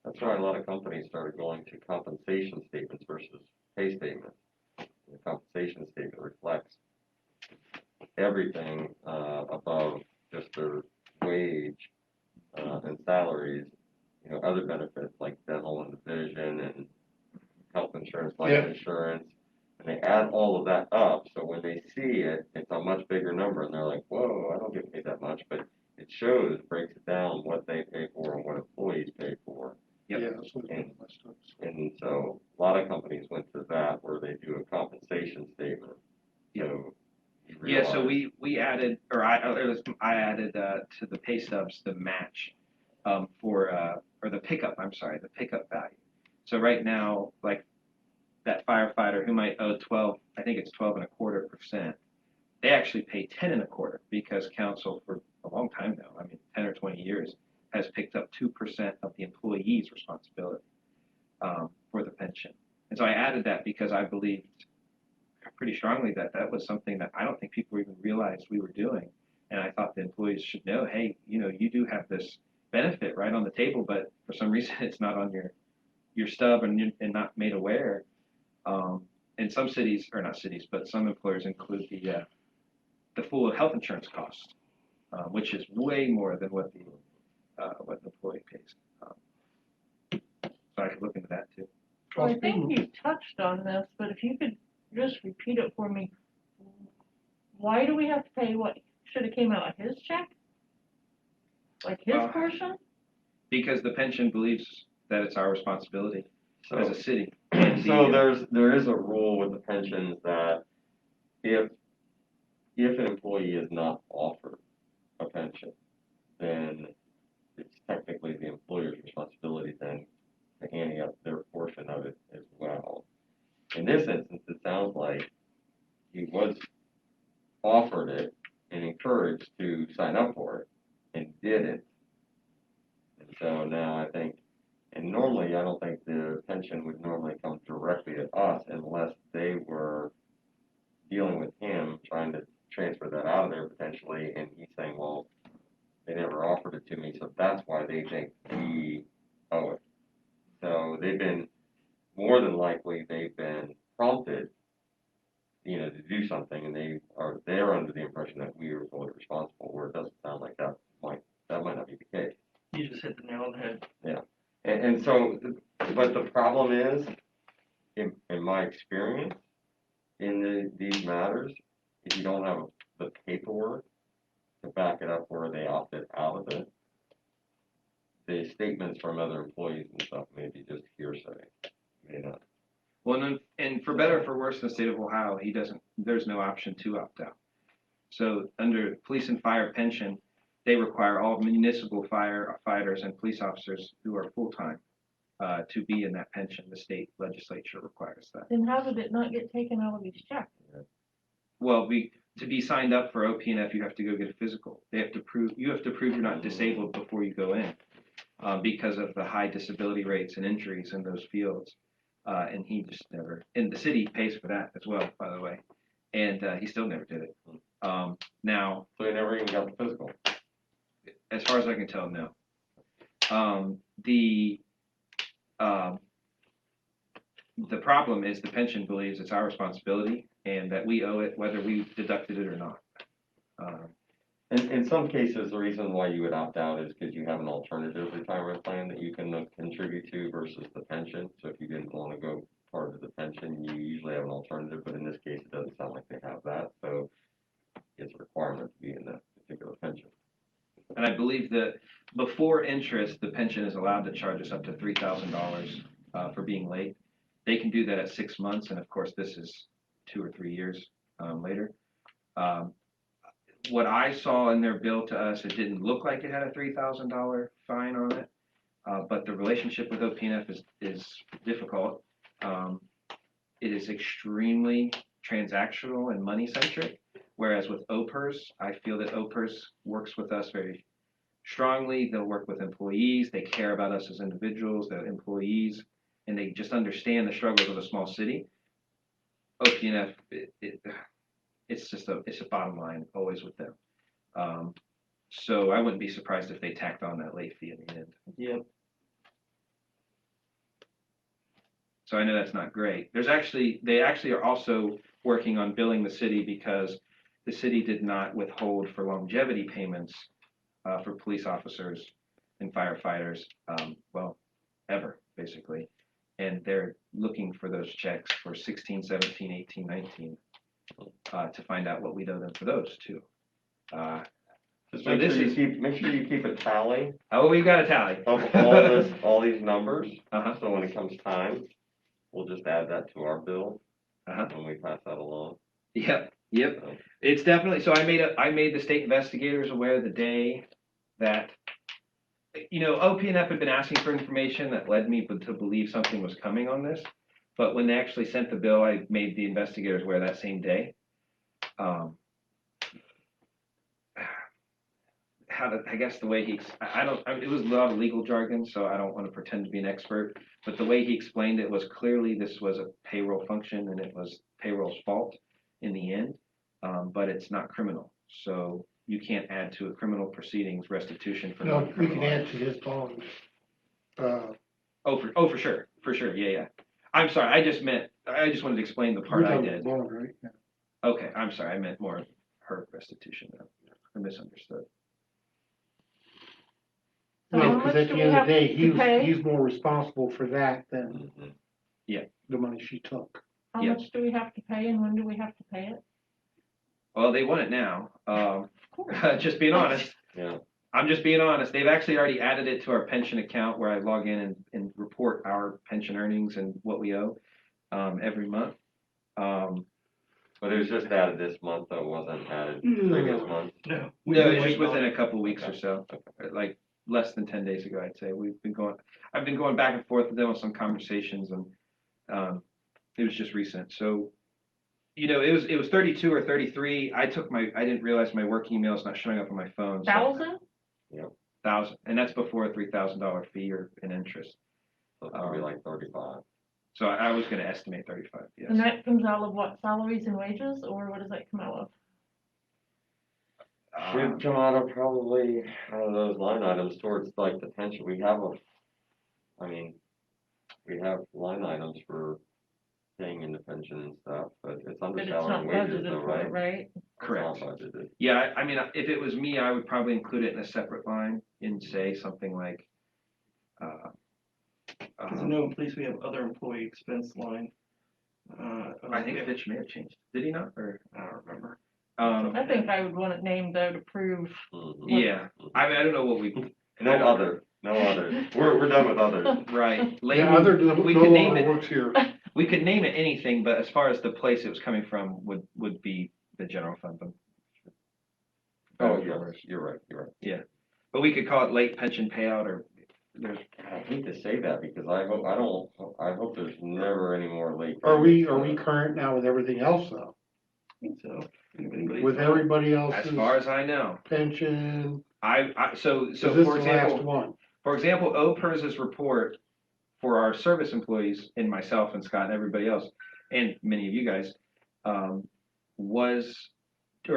That's why a lot of companies started going to compensation statements versus pay statements. The compensation statement reflects everything above just their wage and salaries, other benefits like dental and vision and health insurance, life Yeah. insurance, and they add all of that up. So when they see it, it's a much bigger number, and they're like, "Whoa, I don't get paid that much." But it breaks it down what they pay for and what employees pay for. Yep. Yeah, that's what it was. And so a lot of companies went to that where they do a compensation statement. So you Yeah, so realize- we added, I added to the pay stubs the match or the pickup value. So right now, like that firefighter who might owe 12, I think it's 12.25%, they actually pay 10.25 because council for a long time now, 10 or 20 years, has picked up 2% of the employee's responsibility for the pension. And so I added that because I believed pretty strongly that that was something that I don't think people even realized we were doing. And I thought the employees should know, hey, you do have this benefit right on the table, but for some reason it's not on your stub and not made aware. And some cities, or not cities, but some employers include the full health insurance cost, which is way more than what the employee pays. So I could look into that too. Well, I think you touched on this, but if you could just repeat it for me. Why do we have to pay what should have came out of his check? Like his portion? Because the pension believes that it's our responsibility as a city. So there is a rule with the pensions that if an employee is not offered a pension, then it's technically the employer's responsibility then to ante up their portion of it as well. In this instance, it sounds like he was offered it and encouraged to sign up for it and didn't. And so now I think, and normally I don't think the pension would normally come directly to us unless they were dealing with him, trying to transfer that out of there potentially, and he's saying, well, they never offered it to me, so that's why they think we owe it. So more than likely, they've been prompted, to do something, and they're under the impression that we are fully responsible, where it doesn't sound like that might not be the case. You just hit the nail on the head. Yeah. And so, but the problem is, in my experience, in these matters, if you don't have the paperwork to back it up where they opted out of it, the statements from other employees and stuff may be just hearsay, may not. Well, and for better or for worse, in the state of Ohio, there's no option to opt out. So under police and fire pension, they require all municipal firefighters and police officers who are full-time to be in that pension. The state legislature requires that. Then how did it not get taken out of his check? Well, to be signed up for OPNF, you have to go get a physical. You have to prove you're not disabled before you go in. because of the high disability rates and injuries in those fields. And he just never, and the city pays for that as well, by the way. And he still never did it. Now, So they never even got the physical. as far as I can tell, no. The problem is the pension believes it's our responsibility and that we owe it whether we deducted it or not. In some cases, the reason why you would opt out is because you have an alternative retirement plan that you can contribute to versus the pension. So if you didn't want to go part of the pension, you usually have an alternative, but in this case, it doesn't sound like they have that. So it's a requirement to be in that particular pension. And I believe that before interest, the pension is allowed to charge us up to $3,000 for being late. They can do that at 6 months, and of course, this is 2 or 3 years later. What I saw in their bill to us, it didn't look like it had a $3,000 fine on it, but the relationship with OPNF is difficult. It is extremely transactional and money-centric, whereas with OPERS, I feel that OPERS works with us very strongly. They'll work with employees. They care about us as individuals, their employees, and they just understand the struggles of a small city. OPNF, it's a bottom line always with them. So I wouldn't be surprised if they tacked on that late fee in the end. Yep. So I know that's not great. They actually are also working on billing the city because the city did not withhold for longevity payments for police officers and firefighters, ever, basically. And they're looking for those checks for 16, 17, 18, 19 to find out what we owe them for those too. Just So make sure you keep a tally Oh, we've got a tally. of all these numbers. Uh-huh. So when it comes time, we'll just add that to our bill Uh-huh. when we pass that along. Yep. It's definitely, so I made the state investigators aware the day that, OPNF had been asking for information that led me to believe something was coming on this. But when they actually sent the bill, I made the investigators aware that same day. I guess the way it was a lot of legal jargon, so I don't want to pretend to be an expert, but the way he explained it was clearly this was a payroll function and it was payroll's fault in the end, but it's not criminal. So you can't add to a criminal proceedings restitution for No, we non-criminal can add acts. to his bond. For sure, yeah. I'm sorry, I just wanted to explain the part You're I talking did. bond, right? Yeah. Okay, I'm sorry, I meant more her restitution. I misunderstood. So No, how because much at do the we end of have the day, to pay? he's more responsible for that than Mhm. the money she took. How Yeah. much do we have to pay and when do we have to pay it? Well, they want it now. Of course. Just being honest. Yeah. I'm just being honest. They've actually already added it to our pension account where I log in and report our pension earnings and what we owe every month. But it was just added this month, though, it wasn't added previous month. No. No, it's just within a couple weeks or so, like less than 10 days ago, I'd say. I've been going back and forth with them on some conversations, and it was just recent. So, it was 32 or 33. I didn't realize my work email is not showing up on my phone. So 1,000? 1,000, and that's before a $3,000 fee or an interest. So probably like 35. So I was going to estimate 35. Yes. And that comes out of what, salaries and wages, or what does that come out of? Should come out of probably out of those line items towards like the pension. We have line items for paying into pension and stuff, but it's under But it's salary not and wages budgeted though, for right? it, right? Correct. It's not budgeted. Yeah, I mean, if it was me, I would probably include it in a separate line and say something like, Because I know in police we have other employee expense line. I think Fitch may have changed. Did he not? Or I don't remember. I think I would want it named though to prove. Mhm. yeah, I mean, I don't know what we. No others. We're done with others. Right. Yeah, other than we no could name longer it. works here. We could name it anything, but as far as the place it was coming from would be the general fund. Oh, yes, you're right. Yeah, but we could call it late pension payout, or there's. I hate to say that because I hope there's never any more late. Are we payments. current now with everything else though? I think so. Anybody- With everybody As else's far as I know, pension? so So this for is the last example, one. For example, OPERS's report for our service employees, and myself and Scott and everybody else, and many of you guys,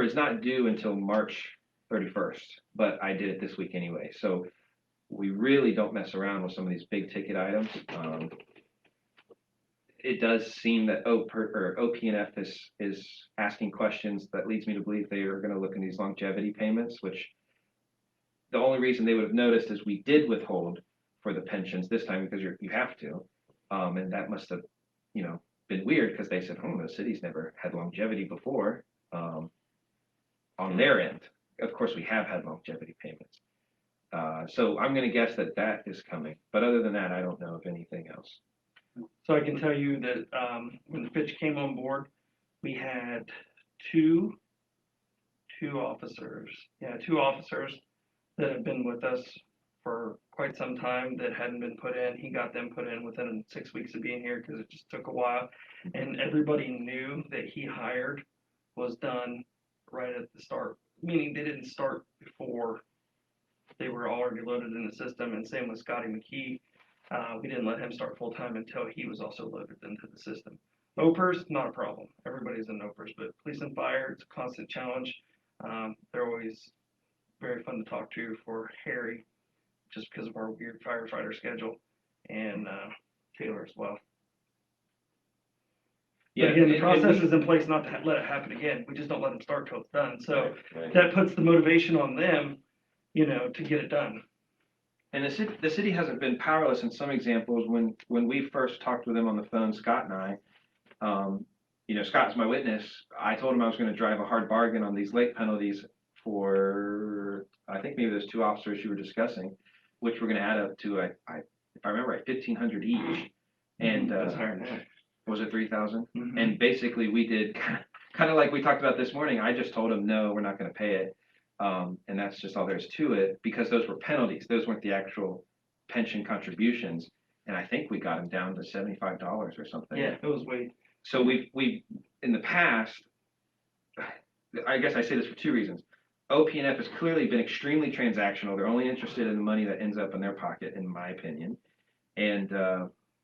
is not due until March 31st, but I did it this week anyway. So we really don't mess around with some of these big ticket items. It does seem that OP&F is asking questions that leads me to believe they are going to look in these longevity payments, which the only reason they would have noticed is we did withhold for the pensions this time because you have to. And that must have, been weird because they said, the city's never had longevity before on their end. Of course, we have had longevity payments. So I'm going to guess that is coming. But other than that, I don't know of anything else. So I can tell you that when Fitch came on board, we had two officers that have been with us for quite some time that hadn't been put in. He got them put in within 6 weeks of being here because it just took a while. And everybody knew that he hired was done right at the start, meaning they didn't start before they were already loaded in the system. And same with Scotty McKee. We didn't let him start full-time until he was also loaded into the system. OPERS, not a problem. Everybody's in OPERS, but police and fire, it's a constant challenge. They're always very fun to talk to for Harry, just because of our weird firefighter schedule, and Taylor as well. Yeah, But again, the process is in place not to let it happen again. We just don't let them start till it's done. So that puts the motivation on them, to get it done. And the city hasn't been powerless in some examples. When we first talked with them on the phone, Scott and I, Scott's my witness. I told him I was going to drive a hard bargain on these late penalties for, I think maybe those two officers you were discussing, which we're going to add up to, if I remember right, $1,500 each. And That's higher than that. Was it 3,000? Mm-hmm. And basically we did kind of like we talked about this morning. I just told him, no, we're not going to pay it. And that's just all there is to it, because those were penalties. Those weren't the actual pension contributions. And I think we got them down to $75 or something. Yeah, it was way. So we've in the past, I guess I say this for two reasons. OP&F has clearly been extremely transactional. They're only interested in the money that ends up in their pocket, in my opinion. And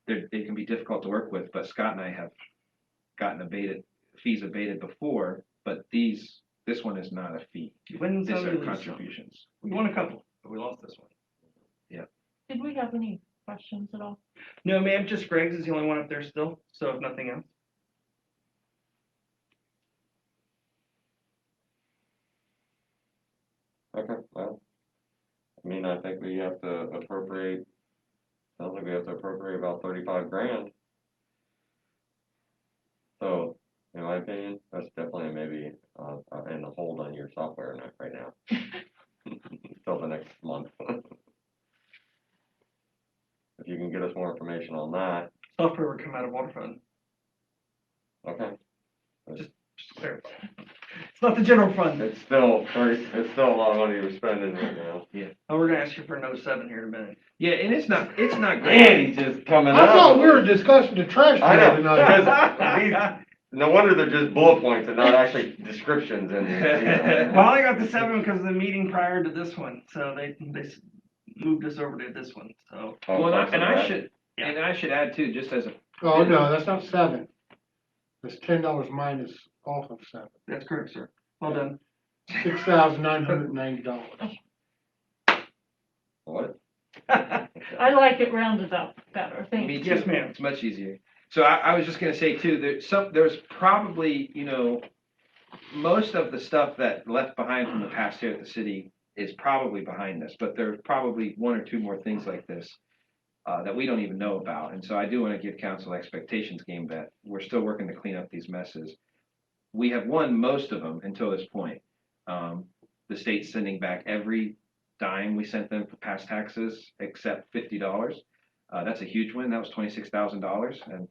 they can be difficult to work with. But Scott and I have gotten fees abated before, but this one is not a fee. You win These some, are you lose some. contributions. We won a couple, but we lost this one. Did we have any questions at all? No, ma'am, just Greg's is the only one up there still, so if nothing else. Okay, well, I think we have to appropriate, sounds like we have to appropriate about 35 grand. So, in my opinion, that's definitely maybe in a hold on your software right now. Until the next month. If you can get us more information on that. Software would come out of water fund, Okay. just clarify. It's not the general fund. It's still a lot of money we're spending right now. Oh, we're gonna ask you for another 7 here in a minute. Yeah, and it's not Man, great. he's just coming I up. thought we were discussing the trash I can know, tonight. no wonder they're just bullet points and not actually descriptions and, Well, I got the 7 because of the meeting prior to this one, so they moved us over to this one, so. Well, I Yeah. should add too, just as a Oh, no, that's not 7. It's $10 minus off of 7. That's correct, sir. Well done. $6,990. What? I like it rounded up better, thank Me you. too. Yes, ma'am. It's much easier. So I was just gonna say too, there's probably, most of the stuff that left behind from the past here at the city is probably behind us, but there's probably 1 or 2 more things like this that we don't even know about. And so I do want to give council expectations game that we're still working to clean up these messes. We have won most of them until this point. The state's sending back every dime we sent them for past taxes except $50. That's a huge win. That was $26,000, and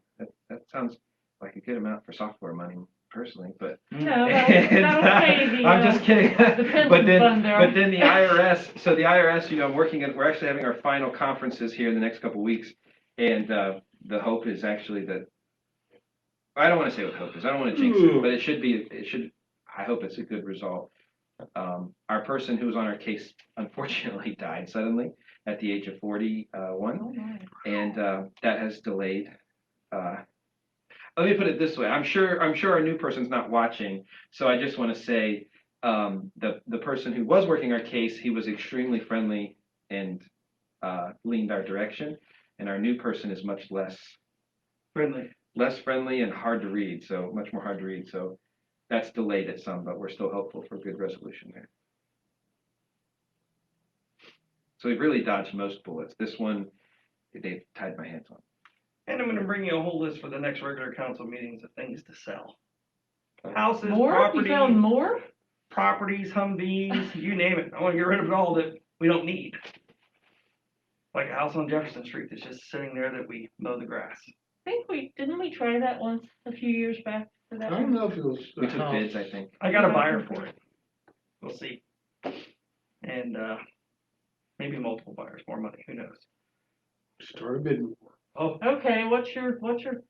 that sounds like a good amount for software money, personally. But No, that'll pay the, I'm just kidding. the pension fund there. But then the IRS. So the IRS, we're actually having our final conferences here in the next couple of weeks, and the hope is actually that. I don't want to say what hope is. I don't want to jinx it, but it should. I hope it's a good result. Our person who was on our case unfortunately died suddenly, at the age of 41, Oh, my. and that has delayed. Let me put it this way: I'm sure our new person's not watching, so I just want to say the person who was working our case, he was extremely friendly and leaned our direction, and our new person is much less friendly and hard to read, so much more hard to read. So that's delayed it some, but we're still hopeful for good resolution there. So we've really dodged most bullets. This one, they've tied my hands on. And I'm gonna bring you a whole list for the next regular council meetings of things to sell. Houses, More? You found more? properties, Humvees, you name it. I wanna get rid of it all that we don't need. Like a house on Jefferson Street that's just sitting there that we mow the grass. Didn't we try that once a few years back for I that? don't know if it was We the took house. bids, I think. I got a Yeah. buyer for it. We'll see. And, maybe multiple buyers, more money, who knows? Started bidding for. Oh, Okay, what's your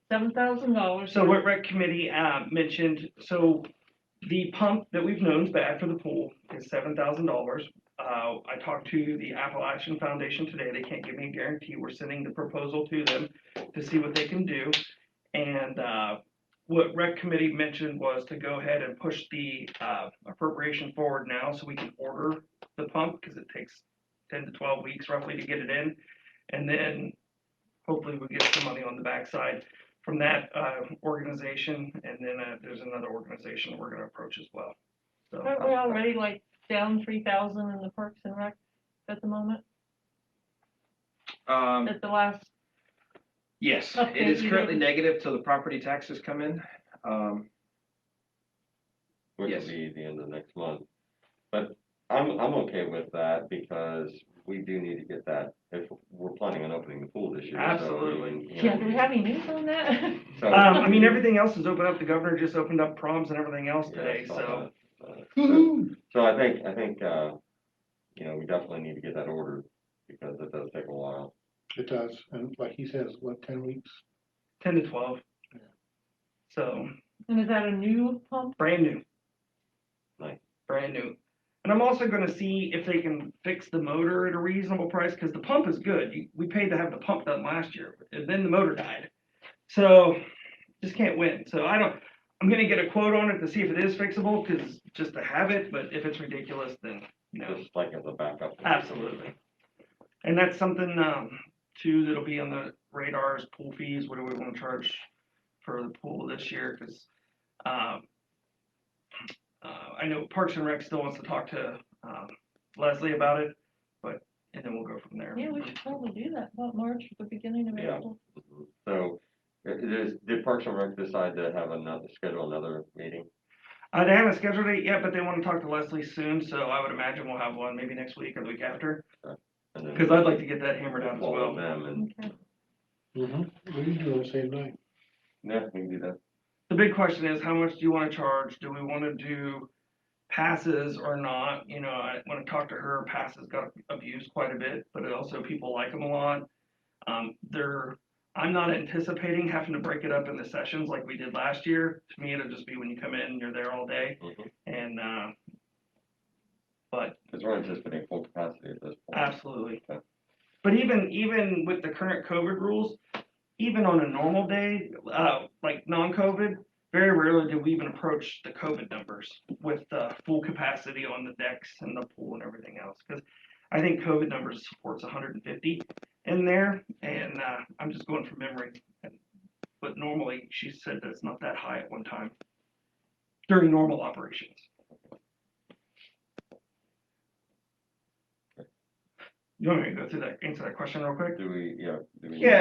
$7,000? so what rec committee, mentioned, so the pump that we've known is bad for the pool is $7,000. I talked to the Appalachian Foundation today. They can't give me a guarantee. We're sending the proposal to them to see what they can do. And, what rec committee mentioned was to go ahead and push the, appropriation forward now so we can order the pump, because it takes 10 to 12 weeks roughly to get it in. And then hopefully we'll get some money on the backside from that organization. And then there's another organization we're gonna approach as well. So Aren't we already like down 3,000 in the Parks and Rec at the moment? At the last, Yes, Okay, it is you currently did. negative till the property taxes come in. Which Yes. will be the end of next month. But I'm okay with that because we do need to get that, if we're planning on opening the pool this year. so, Absolutely. I mean, you yeah, know, do we have any news on that? So, I mean, everything else is open up. The governor just opened up proms and everything else yeah, today, I saw so. that. Woo-hoo! So I think, you know, we definitely need to get that ordered because it does take a while. It does, and like he says, what, 10 weeks? 10 to 12. Yeah. So, And is that a new pump? brand new. Nice. Brand new. And I'm also gonna see if they can fix the motor at a reasonable price, because the pump is good. We paid to have the pump done last year, and then the motor died. So, just can't win. So I'm gonna get a quote on it to see if it is fixable, because just to have it, but if it's ridiculous, then no. Just like as a backup. Absolutely. And that's something, too, that'll be on the radars, pool fees. What do we want to charge for the pool this year? Because I know Parks and Rec still wants to talk to Leslie about it, and then we'll go from there. Yeah, we should probably do that, about March, the beginning of Yeah. April. So, did Parks and Rec decide to have schedule another meeting? They haven't scheduled it yet, but they want to talk to Leslie soon, so I would imagine we'll have one maybe next week or the week after. And then Because I'd like to get that hammered out as follow well. them and, Okay. Mm-hmm. We can do it the same night. yeah, we can do that. The big question is, how much do you want to charge? Do we want to do passes or not? You know, when I talked to her, passes got abused quite a bit, but also people like them a lot. I'm not anticipating having to break it up into sessions like we did last year. To me, it'll just be when you come in and you're there all day. Mhm. And, but Because we're anticipating full capacity at this point. absolutely. Okay. But even with the current COVID rules, even on a normal day, like non-COVID, very rarely do we even approach the COVID numbers with full capacity on the decks and the pool and everything else. Because I think COVID numbers supports 150 in there, and I'm just going from memory. But normally, she said that it's not that high at one time during normal operations. You want me to go through that, answer that question real quick? Do we? Yeah,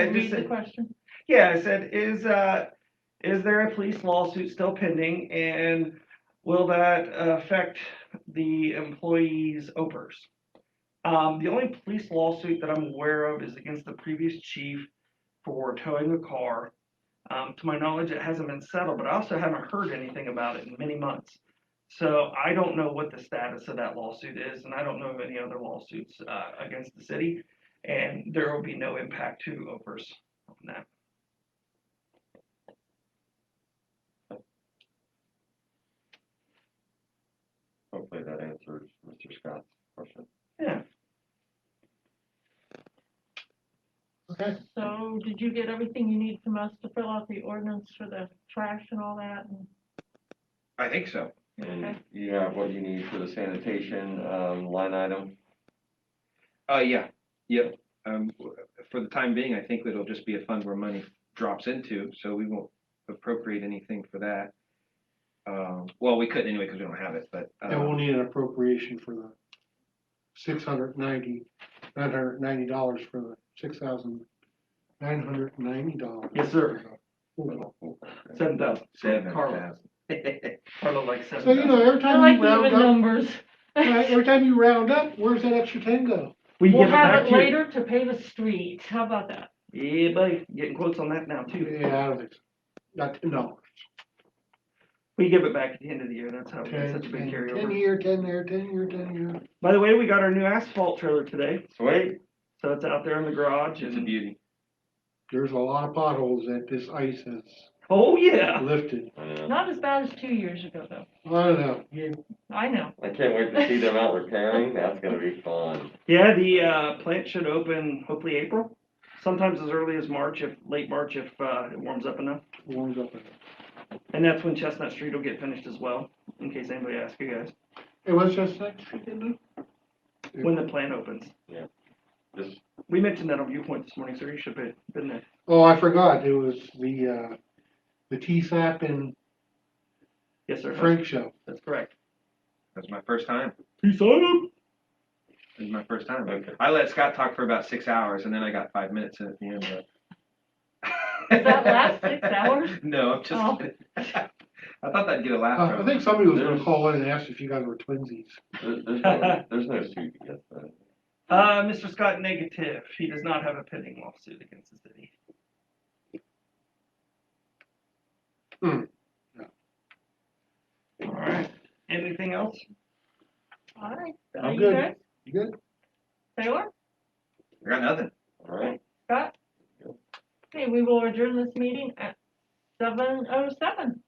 Read just the said- question. Yeah, I said, is there a police lawsuit still pending, and will that affect the employees' OPERS? The only police lawsuit that I'm aware of is against the previous chief for towing a car. To my knowledge, it hasn't been settled, but I also haven't heard anything about it in many months. So I don't know what the status of that lawsuit is, and I don't know of any other lawsuits against the city, and there will be no impact to OPERS on that. Hopefully that answers Mr. Scott's question. Yeah. did you get everything you need from us to fill out the ordinance for the trash and all that? And I think so. And you have what you need for the sanitation, line item? Yeah, yep. For the time being, I think it'll just be a fund where money drops into, so we won't appropriate anything for that. Well, we couldn't anyway because we don't have it, but. And we'll need an appropriation for the $990 for the $6,990. Yes, sir. 7,000. 7,000. Carla like So, you 7,000. know, every I time like you round even up, numbers. right, every time you round up, where's that extra 10 go? We We'll give it have back it to you. later to pay the street. How about that? Yeah, buddy, getting quotes on that now too. Yeah, I don't think so. Not $10. We give it back at the end of the year. That's how we got 10, such a big 10 carryover. here, 10 there, 10 here, 10 here. By the way, we got our new asphalt trailer today, Sweet. so it's out there in the garage. It's a And beauty. There's a lot of potholes that this ice has oh yeah, lifted. Not as bad as 2 years ago, though. I don't know. I know. I can't wait to see them out repairing. That's gonna be fun. yeah. The plant should open hopefully April, sometimes as early as March, if late March, if it warms up enough. Warms up. And that's when Chestnut Street will get finished as well, in case anybody asks you guys. Hey, what's just next weekend? When the plant opens. Just, We mentioned that on Viewpoint this morning, sir. You should have been there. Oh, I forgot. It was the TSAP and Yes, sir. Frank show. That's correct. That's my first time. Peace out. This is my first time. Okay. I let Scott talk for about 6 hours and then I got 5 minutes in at the end, but. Does that last 6 hours? No, I'm just Oh. kidding. I thought that'd get a laugh I from think somebody was gonna call in and ask if you guys were twinsies. there's no suit against that. Mr. Scott, negative. He does not have a pending lawsuit against the city. Hmm. All right. Anything else? All right. I'm You good. guys? You good? Taylor? I got nothing. All right. Scott? Okay, we will adjourn this meeting at 7:07.